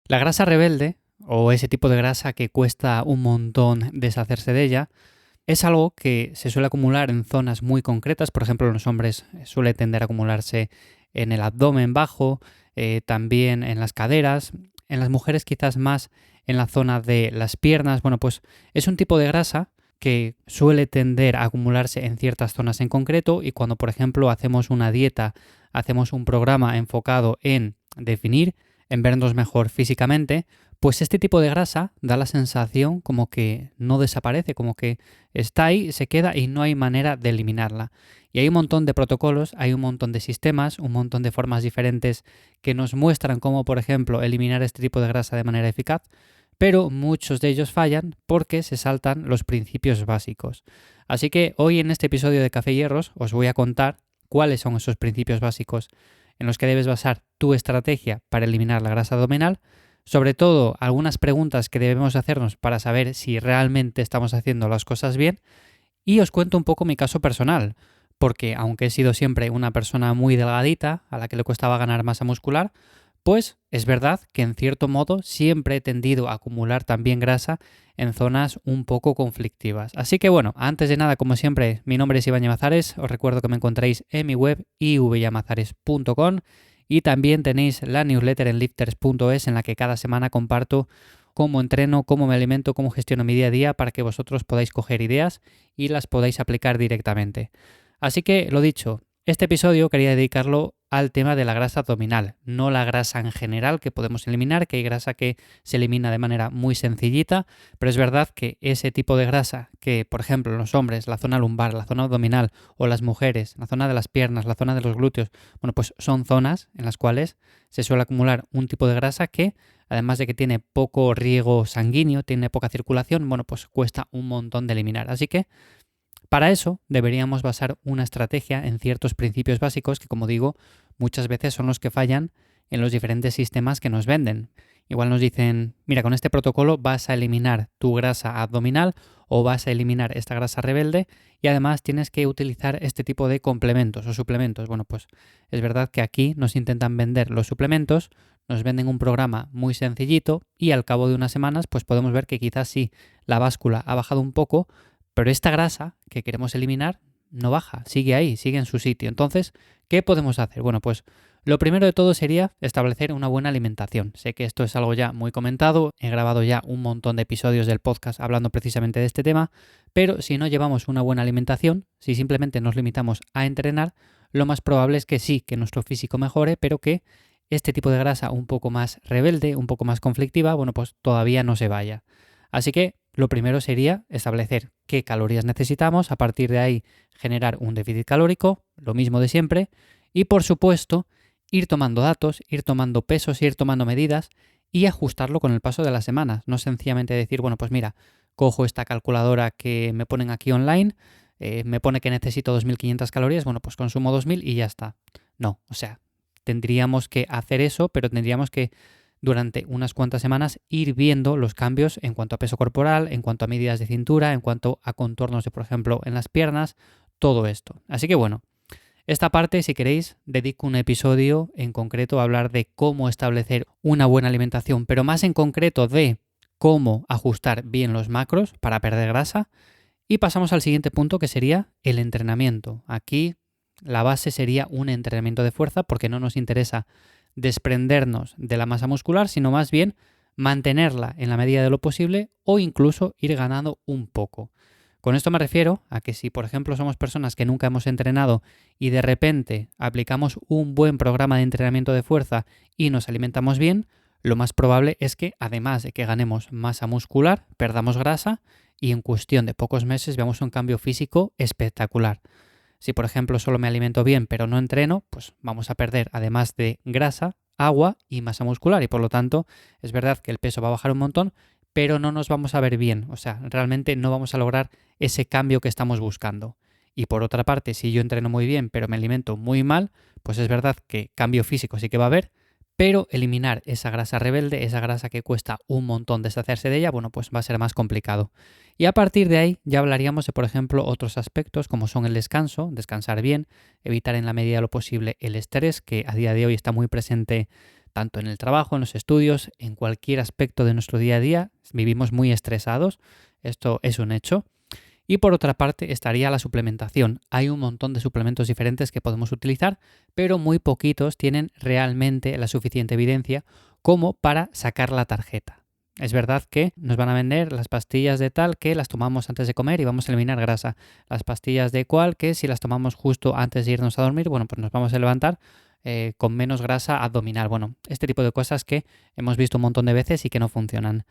La grasa rebelde, o ese tipo de grasa que cuesta un montón deshacerse de ella, es algo que se suele acumular en zonas muy concretas. Por ejemplo, en los hombres suele tender a acumularse en el abdomen bajo, también en las caderas. En las mujeres quizás más en la zona de las piernas. Bueno, pues es un tipo de grasa que suele tender a acumularse en ciertas zonas en concreto, y cuando, por ejemplo, hacemos una dieta, hacemos un programa enfocado en definir, en vernos mejor físicamente, pues este tipo de grasa da la sensación como que no desaparece, como que está ahí, se queda y no hay manera de eliminarla. Y hay un montón de protocolos, hay un montón de sistemas, un montón de formas diferentes que nos muestran cómo, por ejemplo, eliminar este tipo de grasa de manera eficaz, pero muchos de ellos fallan porque se saltan los principios básicos. Así que hoy en este episodio de Café y Hierros os voy a contar cuáles son esos principios básicos en los que debes basar tu estrategia para eliminar la grasa abdominal, sobre todo algunas preguntas que debemos hacernos para saber si realmente estamos haciendo las cosas bien, y os cuento un poco mi caso personal, porque aunque he sido siempre una persona muy delgadita, a la que le costaba ganar masa muscular, pues es verdad que en cierto modo siempre he tendido a acumular también grasa en zonas un poco conflictivas. Así que bueno, antes de nada, como siempre, mi nombre es Iván Llamazares, os recuerdo que me encontráis en mi web ivyamazares.com, y también tenéis la newsletter en lifters.es, en la que cada semana comparto cómo entreno, cómo me alimento, cómo gestiono mi día a día, para que vosotros podáis coger ideas y las podáis aplicar directamente. Así que, lo dicho, este episodio quería dedicarlo al tema de la grasa abdominal, no la grasa en general que podemos eliminar, que hay grasa que se elimina de manera muy sencillita, pero es verdad que ese tipo de grasa que, por ejemplo, en los hombres, la zona lumbar, la zona abdominal, o las mujeres, la zona de las piernas, la zona de los glúteos, bueno, pues son zonas en las cuales se suele acumular un tipo de grasa que, además de que tiene poco riego sanguíneo, tiene poca circulación, bueno, pues cuesta un montón de eliminar. Así que para eso deberíamos basar una estrategia en ciertos principios básicos que, como digo, muchas veces son los que fallan en los diferentes sistemas que nos venden. Igual nos dicen, mira, con este protocolo vas a eliminar tu grasa abdominal o vas a eliminar esta grasa rebelde, y además tienes que utilizar este tipo de complementos o suplementos. Bueno, pues es verdad que aquí nos intentan vender los suplementos, nos venden un programa muy sencillito, y al cabo de unas semanas pues podemos ver que quizás sí, la báscula ha bajado un poco, pero esta grasa que queremos eliminar no baja, sigue ahí, sigue en su sitio. Entonces, ¿qué podemos hacer? Bueno, pues lo primero de todo sería establecer una buena alimentación. Sé que esto es algo ya muy comentado, he grabado ya un montón de episodios del podcast hablando precisamente de este tema, pero si no llevamos una buena alimentación, si simplemente nos limitamos a entrenar, lo más probable es que sí, que nuestro físico mejore, pero que este tipo de grasa un poco más rebelde, un poco más conflictiva, bueno, pues todavía no se vaya. Así que lo primero sería establecer qué calorías necesitamos, a partir de ahí generar un déficit calórico, lo mismo de siempre, y por supuesto ir tomando datos, ir tomando pesos, ir tomando medidas y ajustarlo con el paso de las semanas. No sencillamente decir, bueno, pues mira, cojo esta calculadora que me ponen aquí online, me pone que necesito 2.500 calorías, bueno, pues consumo 2.000 y ya está. No, o sea, tendríamos que hacer eso, pero tendríamos que durante unas cuantas semanas ir viendo los cambios en cuanto a peso corporal, en cuanto a medidas de cintura, en cuanto a contornos de, por ejemplo, en las piernas, todo esto. Así que bueno, esta parte, si queréis, dedico un episodio en concreto a hablar de cómo establecer una buena alimentación, pero más en concreto de cómo ajustar bien los macros para perder grasa. Y pasamos al siguiente punto, que sería el entrenamiento. Aquí la base sería un entrenamiento de fuerza, porque no nos interesa desprendernos de la masa muscular, sino más bien mantenerla en la medida de lo posible o incluso ir ganando un poco. Con esto me refiero a que si, por ejemplo, somos personas que nunca hemos entrenado y de repente aplicamos un buen programa de entrenamiento de fuerza y nos alimentamos bien, lo más probable es que, además de que ganemos masa muscular, perdamos grasa y en cuestión de pocos meses veamos un cambio físico espectacular. Si, por ejemplo, solo me alimento bien pero no entreno, pues vamos a perder, además de grasa, agua y masa muscular, y por lo tanto es verdad que el peso va a bajar un montón, pero no nos vamos a ver bien. O sea, realmente no vamos a lograr ese cambio que estamos buscando. Y por otra parte, si yo entreno muy bien pero me alimento muy mal, pues es verdad que cambio físico sí que va a haber, pero eliminar esa grasa rebelde, esa grasa que cuesta un montón deshacerse de ella, bueno, pues va a ser más complicado. Y a partir de ahí ya hablaríamos de, por ejemplo, otros aspectos como son el descanso, descansar bien, evitar en la medida de lo posible el estrés, que a día de hoy está muy presente tanto en el trabajo, en los estudios, en cualquier aspecto de nuestro día a día. Vivimos muy estresados, esto es un hecho. Y por otra parte estaría la suplementación. Hay un montón de suplementos diferentes que podemos utilizar, pero muy poquitos tienen realmente la suficiente evidencia como para sacar la tarjeta. Es verdad que nos van a vender las pastillas de tal que las tomamos antes de comer y vamos a eliminar grasa. Las pastillas de cual que si las tomamos justo antes de irnos a dormir, bueno, pues nos vamos a levantar con menos grasa abdominal. Bueno, este tipo de cosas que hemos visto un montón de veces y que no funcionan.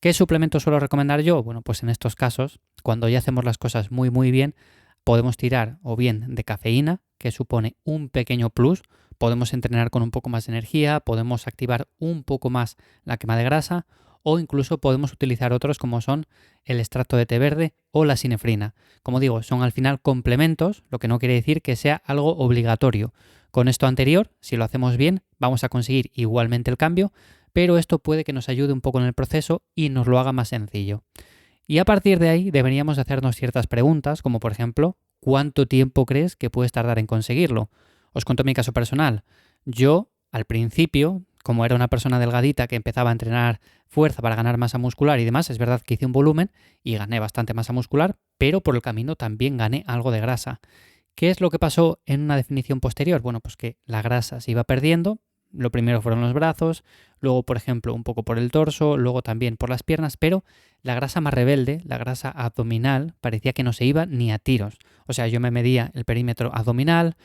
¿Qué suplemento suelo recomendar yo? Bueno, pues en estos casos, cuando ya hacemos las cosas muy bien, podemos tirar o bien de cafeína, que supone un pequeño plus, podemos entrenar con un poco más de energía, podemos activar un poco más la quema de grasa, o incluso podemos utilizar otros como son el extracto de té verde o la sinefrina. Como digo, son al final complementos, lo que no quiere decir que sea algo obligatorio. Con esto anterior, si lo hacemos bien, vamos a conseguir igualmente el cambio, pero esto puede que nos ayude un poco en el proceso y nos lo haga más sencillo. Y a partir de ahí deberíamos hacernos ciertas preguntas, como por ejemplo, ¿cuánto tiempo crees que puedes tardar en conseguirlo? Os cuento mi caso personal. Yo, al principio, como era una persona delgadita que empezaba a entrenar fuerza para ganar masa muscular y demás, es verdad que hice un volumen y gané bastante masa muscular, pero por el camino también gané algo de grasa. ¿Qué es lo que pasó en una definición posterior? Bueno, pues que la grasa se iba perdiendo. Lo primero fueron los brazos, luego, por ejemplo, un poco por el torso, luego también por las piernas, pero la grasa más rebelde, la grasa abdominal, parecía que no se iba ni a tiros. O sea, yo me medía el perímetro abdominal,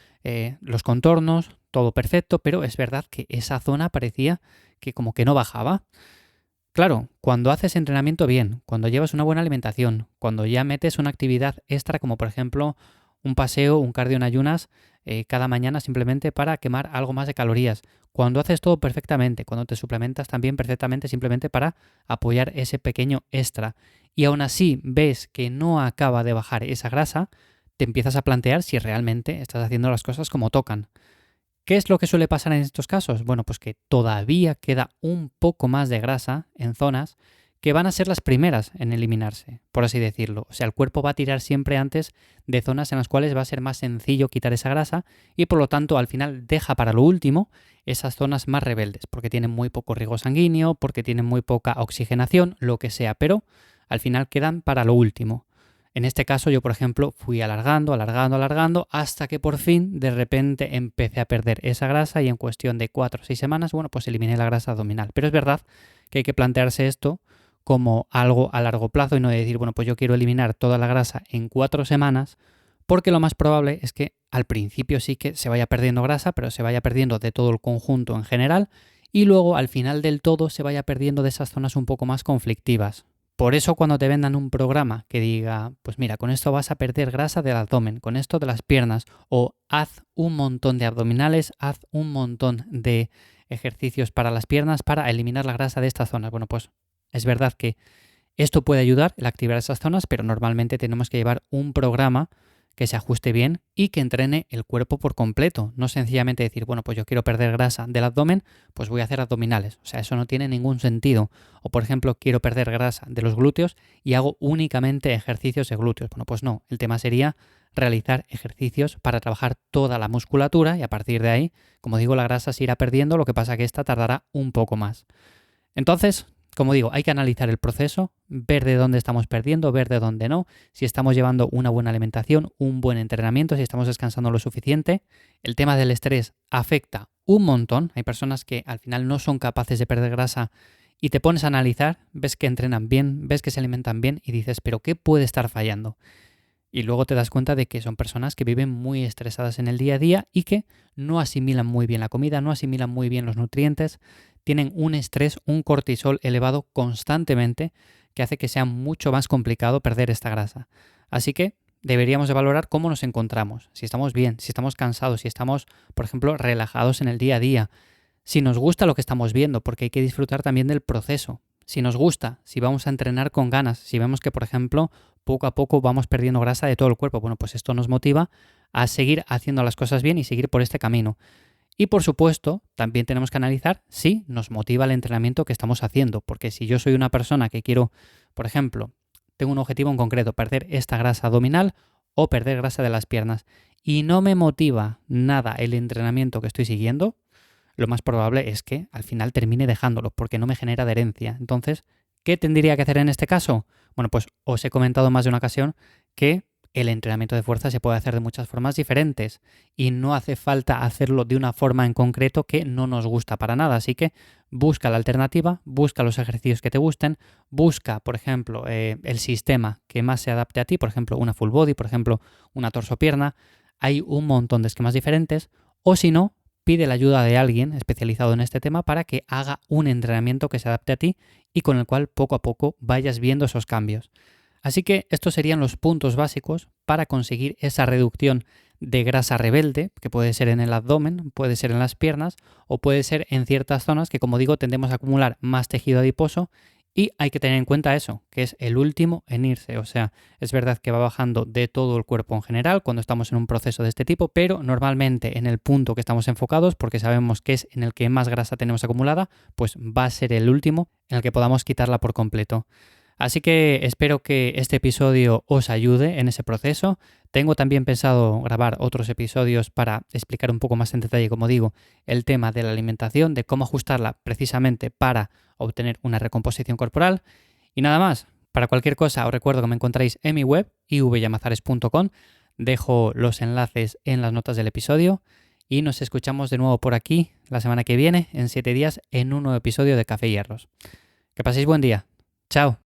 los contornos, todo perfecto, pero es verdad que esa zona parecía que como que no bajaba. Claro, cuando haces entrenamiento bien, cuando llevas una buena alimentación, cuando ya metes una actividad extra como por ejemplo un paseo, un cardio en ayunas cada mañana simplemente para quemar algo más de calorías, cuando haces todo perfectamente, cuando te suplementas también perfectamente simplemente para apoyar ese pequeño extra y aún así ves que no acaba de bajar esa grasa, te empiezas a plantear si realmente estás haciendo las cosas como tocan. ¿Qué es lo que suele pasar en estos casos? Bueno, pues que todavía queda un poco más de grasa en zonas que van a ser las primeras en eliminarse, por así decirlo. O sea, el cuerpo va a tirar siempre antes de zonas en las cuales va a ser más sencillo quitar esa grasa y por lo tanto al final deja para lo último esas zonas más rebeldes, porque tienen muy poco riego sanguíneo, porque tienen muy poca oxigenación, lo que sea, pero al final quedan para lo último. En este caso yo, por ejemplo, fui alargando, hasta que por fin, de repente, empecé a perder esa grasa y en cuestión de 4 o 6 semanas, bueno, pues eliminé la grasa abdominal. Pero es verdad que hay que plantearse esto como algo a largo plazo y no decir, bueno, pues yo quiero eliminar toda la grasa en 4 semanas, porque lo más probable es que al principio sí que se vaya perdiendo grasa, pero se vaya perdiendo de todo el conjunto en general y luego al final del todo se vaya perdiendo de esas zonas un poco más conflictivas. Por eso cuando te vendan un programa que diga, pues mira, con esto vas a perder grasa del abdomen, con esto de las piernas, o haz un montón de abdominales, haz un montón de ejercicios para las piernas para eliminar la grasa de estas zonas. Bueno, pues es verdad que esto puede ayudar el activar esas zonas, pero normalmente tenemos que llevar un programa que se ajuste bien y que entrene el cuerpo por completo. No sencillamente decir, bueno, pues yo quiero perder grasa del abdomen, pues voy a hacer abdominales. O sea, eso no tiene ningún sentido. O por ejemplo, quiero perder grasa de los glúteos y hago únicamente ejercicios de glúteos. Bueno, pues no. El tema sería realizar ejercicios para trabajar toda la musculatura y a partir de ahí, como digo, la grasa se irá perdiendo, lo que pasa que esta tardará un poco más. Entonces, como digo, hay que analizar el proceso, ver de dónde estamos perdiendo, ver de dónde no, si estamos llevando una buena alimentación, un buen entrenamiento, si estamos descansando lo suficiente. El tema del estrés afecta un montón. Hay personas que al final no son capaces de perder grasa y te pones a analizar, ves que entrenan bien, ves que se alimentan bien y dices, pero ¿qué puede estar fallando? Y luego te das cuenta de que son personas que viven muy estresadas en el día a día y que no asimilan muy bien la comida, no asimilan muy bien los nutrientes, tienen un estrés, un cortisol elevado constantemente que hace que sea mucho más complicado perder esta grasa. Así que deberíamos de valorar cómo nos encontramos, si estamos bien, si estamos cansados, si estamos, por ejemplo, relajados en el día a día, si nos gusta lo que estamos viendo, porque hay que disfrutar también del proceso. Si nos gusta, si vamos a entrenar con ganas, si vemos que, por ejemplo, poco a poco vamos perdiendo grasa de todo el cuerpo, bueno, pues esto nos motiva a seguir haciendo las cosas bien y seguir por este camino. Y por supuesto, también tenemos que analizar si nos motiva el entrenamiento que estamos haciendo, porque si yo soy una persona que quiero, por ejemplo, tengo un objetivo en concreto, perder esta grasa abdominal o perder grasa de las piernas, y no me motiva nada el entrenamiento que estoy siguiendo, lo más probable es que al final termine dejándolo porque no me genera adherencia. Entonces, ¿qué tendría que hacer en este caso? Bueno, pues os he comentado más de una ocasión que el entrenamiento de fuerza se puede hacer de muchas formas diferentes y no hace falta hacerlo de una forma en concreto que no nos gusta para nada. Así que busca la alternativa, busca los ejercicios que te gusten, busca, por ejemplo, el sistema que más se adapte a ti, por ejemplo, una full body, por ejemplo, una torso-pierna. Hay un montón de esquemas diferentes, o si no, pide la ayuda de alguien especializado en este tema para que haga un entrenamiento que se adapte a ti y con el cual poco a poco vayas viendo esos cambios. Así que estos serían los puntos básicos para conseguir esa reducción de grasa rebelde, que puede ser en el abdomen, puede ser en las piernas o puede ser en ciertas zonas que, como digo, tendemos a acumular más tejido adiposo y hay que tener en cuenta eso, que es el último en irse. O sea, es verdad que va bajando de todo el cuerpo en general cuando estamos en un proceso de este tipo, pero normalmente en el punto que estamos enfocados, porque sabemos que es en el que más grasa tenemos acumulada, pues va a ser el último en el que podamos quitarla por completo. Así que espero que este episodio os ayude en ese proceso. Tengo también pensado grabar otros episodios para explicar un poco más en detalle, como digo, el tema de la alimentación, de cómo ajustarla precisamente para obtener una recomposición corporal. Y nada más, para cualquier cosa os recuerdo que me encontráis en mi web, ivyamazares.com. Dejo los enlaces en las notas del episodio y nos escuchamos de nuevo por aquí la semana que viene, en 7 días, en un nuevo episodio de Café y Hierros. Que paséis buen día. Chao.